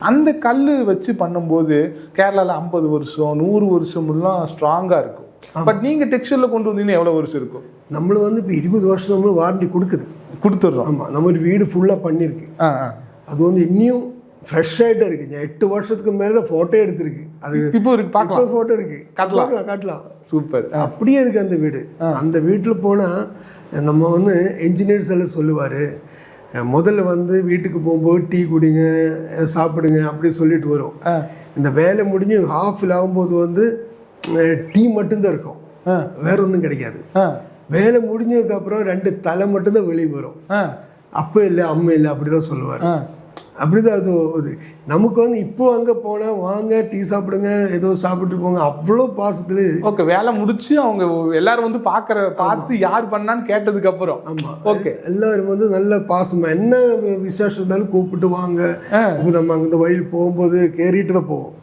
அந்த கல் வச்சு பண்ணும்போது கேரளாவில் 50 வருஷம் 100 வருஷம்லாம் ஸ்ட்ராங்காக இருக்கும். பட் நீங்கள் டெக்ஸ்டரில் கொண்டு வந்தீங்கன்னா எவ்வளோ வருஷம் இருக்கும்? நம்மளும் வந்து இப்போ 20 வருஷம் நம்மளும் வாரண்டி கொடுத்துட்றோம். ஆமாம், நம்ம ஒரு வீடு ஃபுல்லாக பண்ணியிருக்கு. அது வந்து இன்னும் ஃப்ரெஷ் ஆகிட்டே இருக்குங்க. 8 வருஷத்துக்கு மேலே தான் ஃபோட்டோ எடுத்திருக்கு. அது இப்போ இருக்கு, பார்க்கலாம். ஃபோட்டோ இருக்குது, காட்டலாம். சூப்பர். அப்படியே இருக்குது அந்த வீடு. அந்த வீட்டில் போனால் நம்ம வந்து என்ஜினியர்ஸ் எல்லாம் சொல்லுவார், முதல்ல வந்து வீட்டுக்கு போகும்போது டீ குடிங்க, சாப்பிடுங்க அப்படி சொல்லிட்டு வரும். இந்த வேலை முடிஞ்சு ஹாஃபில் ஆகும்போது வந்து டீ மட்டும்தான் இருக்கும், வேற ஒன்றும் கிடைக்காது. வேலை முடிஞ்சதுக்கப்புறம் 2 தலை மட்டும்தான் வெளியே வரும். அப்போ இல்லை அம்மா இல்லை அப்படிதான் சொல்லுவார். அப்படிதான் அது நமக்கு வந்து இப்போ அங்கே போனால் வாங்க டீ சாப்பிடுங்க, ஏதோ சாப்பிட்டு போங்க, அவ்வளோ பாசத்துல. ஓகே, வேலை முடிச்சு அவங்க எல்லாரும் வந்து பார்த்து யார் பண்ணான்னு கேட்டதுக்கு அப்புறம். ஆமாம், ஓகே, எல்லாரும் வந்து நல்ல பாசமாக என்ன விசேஷம் இருந்தாலும் கூப்பிட்டு வாங்க. நம்ம அங்கே இந்த வழியில் போகும்போது கேறிட்டு தான் போவோம்.